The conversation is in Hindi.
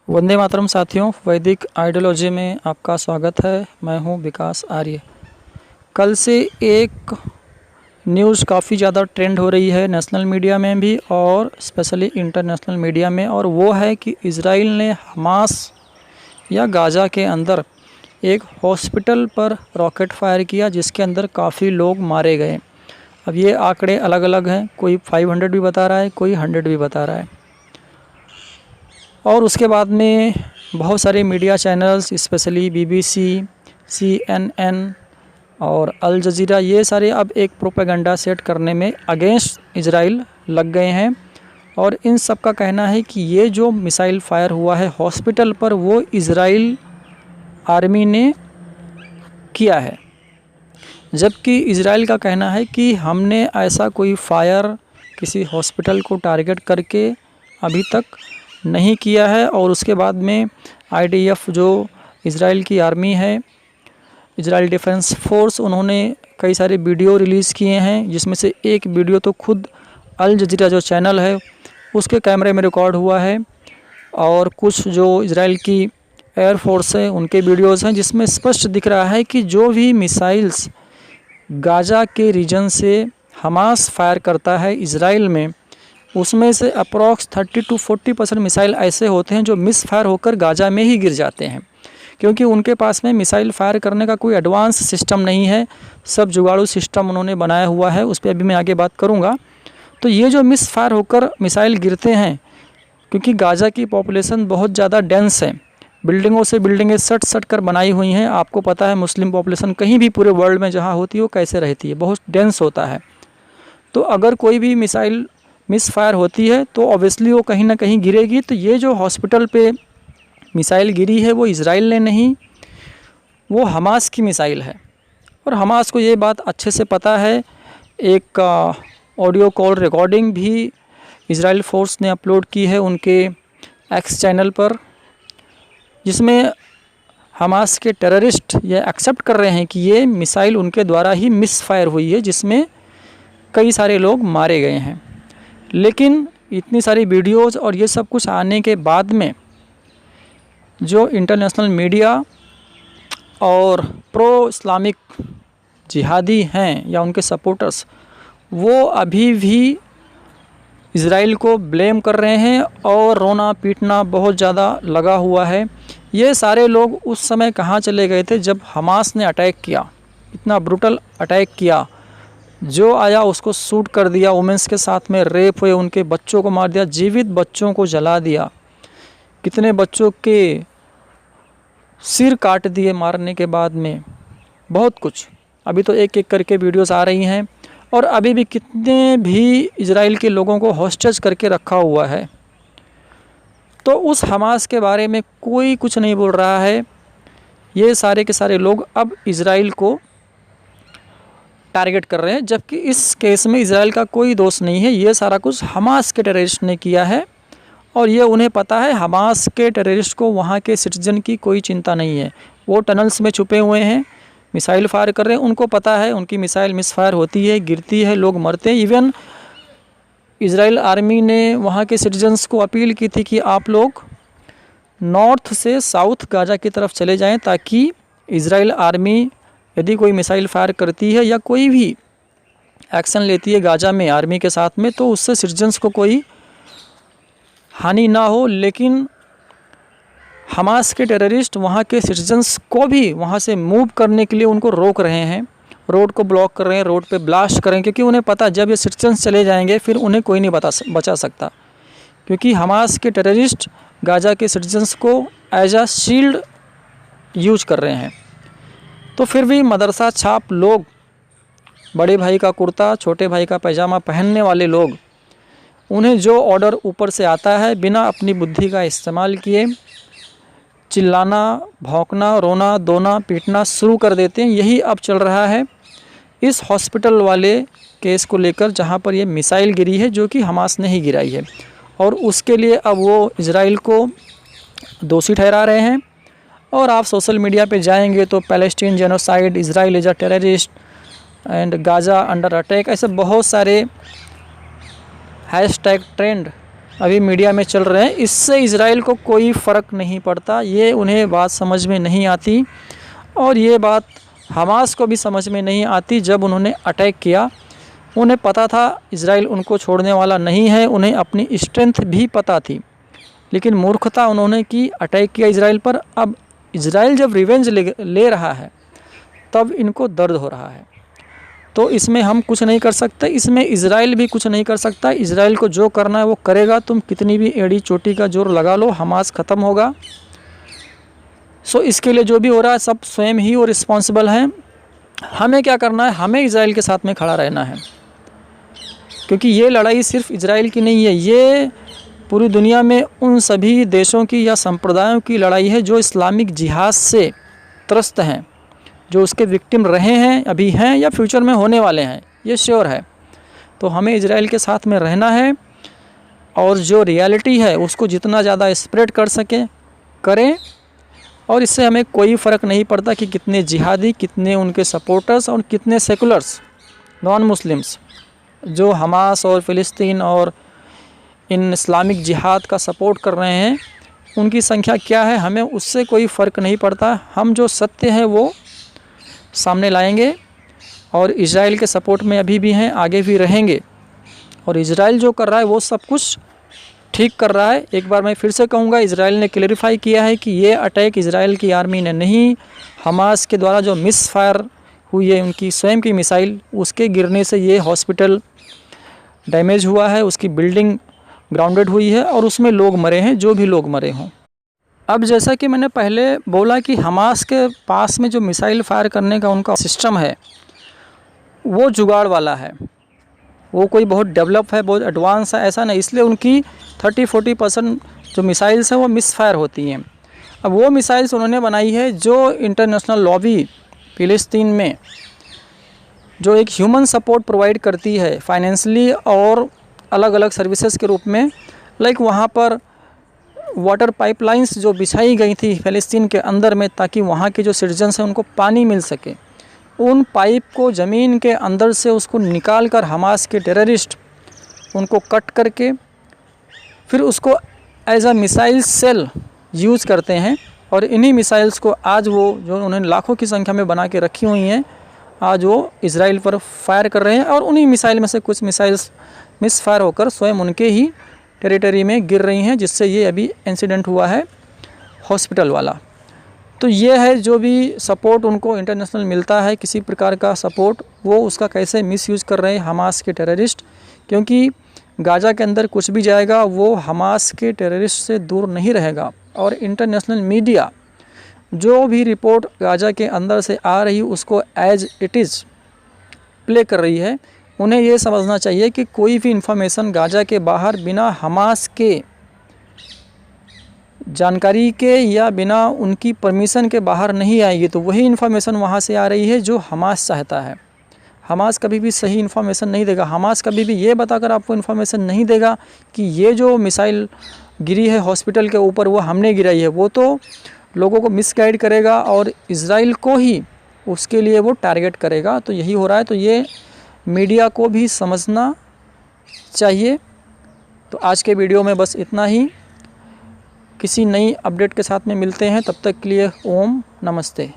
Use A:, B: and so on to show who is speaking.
A: वंदे मातरम साथियों, वैदिक आइडियोलॉजी में आपका स्वागत है। मैं हूं विकास आर्य। कल से एक न्यूज़ काफ़ी ज़्यादा ट्रेंड हो रही है नेशनल मीडिया में भी और स्पेशली इंटरनेशनल मीडिया में, और वो है कि इजराइल ने हमास या गाज़ा के अंदर एक हॉस्पिटल पर रॉकेट फायर किया जिसके अंदर काफ़ी लोग मारे गए। अब ये आंकड़े अलग अलग हैं, कोई 500 भी बता रहा है, कोई 100 भी बता रहा है। और उसके बाद में बहुत सारे media channels specially BBC, CNN और अल जज़ीरा, ये सारे अब एक प्रोपेगेंडा सेट करने में अगेंस्ट इजराइल लग गए हैं। और इन सब का कहना है कि ये जो मिसाइल फायर हुआ है हॉस्पिटल पर वो इजराइल आर्मी ने किया है, जबकि इजराइल का कहना है कि हमने ऐसा कोई फायर किसी हॉस्पिटल को टारगेट करके अभी तक नहीं किया है। और उसके बाद में IDF जो इजराइल की आर्मी है, इजराइल डिफेंस फोर्स, उन्होंने कई सारे वीडियो रिलीज़ किए हैं, जिसमें से एक वीडियो तो खुद अल जज़ीरा जो चैनल है उसके कैमरे में रिकॉर्ड हुआ है, और कुछ जो इजराइल की एयर फोर्स है उनके वीडियोज़ हैं, जिसमें स्पष्ट दिख रहा है कि जो भी मिसाइल्स गाज़ा के रीजन से हमास फायर करता है इजराइल में, उसमें से अप्रॉक्स 30 to 40% मिसाइल ऐसे होते हैं जो मिस फायर होकर गाज़ा में ही गिर जाते हैं, क्योंकि उनके पास में मिसाइल फायर करने का कोई एडवांस सिस्टम नहीं है। सब जुगाड़ू सिस्टम उन्होंने बनाया हुआ है, उस पर अभी मैं आगे बात करूँगा। तो ये जो मिस फायर होकर मिसाइल गिरते हैं, क्योंकि गाज़ा की पॉपुलेशन बहुत ज़्यादा डेंस है, बिल्डिंगों से बिल्डिंगें सट सट कर बनाई हुई हैं। आपको पता है मुस्लिम पॉपुलेशन कहीं भी पूरे वर्ल्ड में जहाँ होती है वो कैसे रहती है, बहुत डेंस होता है। तो अगर कोई भी मिसाइल मिस फायर होती है तो ऑब्वियसली वो कहीं ना कहीं गिरेगी। तो ये जो हॉस्पिटल पे मिसाइल गिरी है वो इजराइल ने नहीं, वो हमास की मिसाइल है। और हमास को ये बात अच्छे से पता है। एक ऑडियो कॉल रिकॉर्डिंग भी इजराइल फोर्स ने अपलोड की है उनके एक्स चैनल पर, जिसमें हमास के टेररिस्ट ये एक्सेप्ट कर रहे हैं कि ये मिसाइल उनके द्वारा ही मिस फायर हुई है, जिसमें कई सारे लोग मारे गए हैं। लेकिन इतनी सारी वीडियोज़ और ये सब कुछ आने के बाद में जो इंटरनेशनल मीडिया और प्रो इस्लामिक जिहादी हैं या उनके सपोर्टर्स, वो अभी भी इजराइल को ब्लेम कर रहे हैं और रोना पीटना बहुत ज़्यादा लगा हुआ है। ये सारे लोग उस समय कहाँ चले गए थे जब हमास ने अटैक किया, इतना ब्रूटल अटैक किया, जो आया उसको शूट कर दिया, वुमेंस के साथ में रेप हुए, उनके बच्चों को मार दिया, जीवित बच्चों को जला दिया, कितने बच्चों के सिर काट दिए मारने के बाद में, बहुत कुछ। अभी तो एक एक करके वीडियोस आ रही हैं, और अभी भी कितने भी इजराइल के लोगों को हॉस्टेज करके रखा हुआ है। तो उस हमास के बारे में कोई कुछ नहीं बोल रहा है। ये सारे के सारे लोग अब इजराइल को टारगेट कर रहे हैं, जबकि इस केस में इजराइल का कोई दोष नहीं है। ये सारा कुछ हमास के टेररिस्ट ने किया है, और ये उन्हें पता है। हमास के टेररिस्ट को वहाँ के सिटीजन की कोई चिंता नहीं है। वो टनल्स में छुपे हुए हैं, मिसाइल फायर कर रहे हैं, उनको पता है उनकी मिसाइल मिस फायर होती है, गिरती है, लोग मरते हैं। इवन इजराइल आर्मी ने वहाँ के सिटीजन्स को अपील की थी कि आप लोग नॉर्थ से साउथ गाज़ा की तरफ चले जाएं, ताकि इजराइल आर्मी यदि कोई मिसाइल फायर करती है या कोई भी एक्शन लेती है गाज़ा में आर्मी के साथ में, तो उससे सिटीजन्स को कोई हानि ना हो। लेकिन हमास के टेररिस्ट वहाँ के सिटीजन्स को भी वहाँ से मूव करने के लिए उनको रोक रहे हैं, रोड को ब्लॉक कर रहे हैं, रोड पे ब्लास्ट कर रहे हैं, क्योंकि उन्हें पता जब ये सिटीजन्स चले जाएंगे फिर उन्हें कोई नहीं बचा सकता, क्योंकि हमास के टेररिस्ट गाज़ा के सिटीजन्स को एज अ शील्ड यूज कर रहे हैं। तो फिर भी मदरसा छाप लोग, बड़े भाई का कुर्ता छोटे भाई का पैजामा पहनने वाले लोग, उन्हें जो ऑर्डर ऊपर से आता है बिना अपनी बुद्धि का इस्तेमाल किए चिल्लाना, भौंकना, रोना, दोना, पीटना शुरू कर देते हैं। यही अब चल रहा है इस हॉस्पिटल वाले केस को लेकर, जहां पर ये मिसाइल गिरी है जो कि हमास ने ही गिराई है, और उसके लिए अब वो इजराइल को दोषी ठहरा रहे हैं। और आप सोशल मीडिया पे जाएंगे तो Palestine genocide, Israel is a terrorist and Gaza under attack, ऐसे बहुत सारे हैशटैग ट्रेंड अभी मीडिया में चल रहे हैं, इससे इजराइल को कोई फ़र्क नहीं पड़ता। ये उन्हें बात समझ में नहीं आती, और ये बात हमास को भी समझ में नहीं आती। जब उन्होंने अटैक किया, उन्हें पता था इजराइल उनको छोड़ने वाला नहीं है, उन्हें अपनी स्ट्रेंथ भी पता थी, लेकिन मूर्खता उन्होंने की, अटैक किया इजराइल पर। अब इजराइल जब रिवेंज ले रहा है, तब इनको दर्द हो रहा है। तो इसमें हम कुछ नहीं कर सकते, इसमें इजराइल भी कुछ नहीं कर सकता। इजराइल को जो करना है वो करेगा, तुम कितनी भी एड़ी चोटी का जोर लगा लो, हमास ख़त्म होगा। सो इसके लिए जो भी हो रहा है सब स्वयं ही वो रिस्पॉन्सिबल हैं। हमें क्या करना है, हमें इजराइल के साथ में खड़ा रहना है, क्योंकि ये लड़ाई सिर्फ इजराइल की नहीं है, ये पूरी दुनिया में उन सभी देशों की या संप्रदायों की लड़ाई है जो इस्लामिक जिहाद से त्रस्त हैं, जो उसके विक्टिम रहे हैं, अभी हैं या फ्यूचर में होने वाले हैं, ये श्योर है। तो हमें इजराइल के साथ में रहना है, और जो रियलिटी है उसको जितना ज़्यादा स्प्रेड कर सकें करें। और इससे हमें कोई फ़र्क नहीं पड़ता कि कितने जिहादी, कितने उनके सपोर्टर्स और कितने सेकुलर्स नॉन मुस्लिम्स जो हमास और फ़िलिस्तीन और इन इस्लामिक जिहाद का सपोर्ट कर रहे हैं, उनकी संख्या क्या है, हमें उससे कोई फ़र्क नहीं पड़ता। हम जो सत्य है वो सामने लाएंगे, और इजराइल के सपोर्ट में अभी भी हैं, आगे भी रहेंगे। और इजराइल जो कर रहा है वो सब कुछ ठीक कर रहा है। एक बार मैं फिर से कहूँगा, इजराइल ने क्लेरिफाई किया है कि ये अटैक इजराइल की आर्मी ने नहीं, हमास के द्वारा जो मिस फायर हुई है उनकी स्वयं की मिसाइल, उसके गिरने से ये हॉस्पिटल डैमेज हुआ है, उसकी बिल्डिंग ग्राउंडेड हुई है, और उसमें लोग मरे हैं, जो भी लोग मरे हों। अब जैसा कि मैंने पहले बोला कि हमास के पास में जो मिसाइल फायर करने का उनका सिस्टम है वो जुगाड़ वाला है, वो कोई बहुत डेवलप है, बहुत एडवांस है, ऐसा नहीं। इसलिए उनकी 30-40% जो मिसाइल्स हैं वो मिस फायर होती हैं। अब वो मिसाइल्स उन्होंने बनाई है जो इंटरनेशनल लॉबी फ़िलिस्तीन में जो एक ह्यूमन सपोर्ट प्रोवाइड करती है फाइनेंशियली और अलग अलग सर्विसेज के रूप में, लाइक वहाँ पर वाटर पाइपलाइंस जो बिछाई गई थी फ़िलिस्तीन के अंदर में, ताकि वहाँ के जो सिटीजन्स हैं उनको पानी मिल सके। उन पाइप को ज़मीन के अंदर से उसको निकाल कर हमास के टेररिस्ट उनको कट करके फिर उसको as a missile cell use करते हैं। और इन्हीं मिसाइल्स को आज वो जो उन्होंने लाखों की संख्या में बना के रखी हुई हैं, आज वो इजराइल पर फायर कर रहे हैं। और उन्हीं मिसाइल में से कुछ मिसाइल्स मिस फायर होकर स्वयं उनके ही टेरिटरी में गिर रही हैं, जिससे ये अभी इंसिडेंट हुआ है हॉस्पिटल वाला। तो ये है जो भी सपोर्ट उनको इंटरनेशनल मिलता है, किसी प्रकार का सपोर्ट, वो उसका कैसे मिसयूज़ कर रहे हैं हमास के टेररिस्ट। क्योंकि गाज़ा के अंदर कुछ भी जाएगा वो हमास के टेररिस्ट से दूर नहीं रहेगा। और इंटरनेशनल मीडिया जो भी रिपोर्ट गाज़ा के अंदर से आ रही उसको एज इट इज़ प्ले कर रही है। उन्हें ये समझना चाहिए कि कोई भी इंफॉर्मेशन गाज़ा के बाहर बिना हमास के जानकारी के या बिना उनकी परमिशन के बाहर नहीं आएगी। तो वही इन्फॉर्मेशन वहाँ से आ रही है जो हमास चाहता है। हमास कभी भी सही इन्फॉर्मेशन नहीं देगा। हमास कभी भी ये बताकर आपको इन्फॉर्मेशन नहीं देगा कि ये जो मिसाइल गिरी है हॉस्पिटल के ऊपर वो हमने गिराई है। वो तो लोगों को मिसगाइड करेगा और इजराइल को ही उसके लिए वो टारगेट करेगा। तो यही हो रहा है। तो ये मीडिया को भी समझना चाहिए। तो आज के वीडियो में बस इतना ही। किसी नई अपडेट के साथ में मिलते हैं, तब तक के लिए ओम नमस्ते।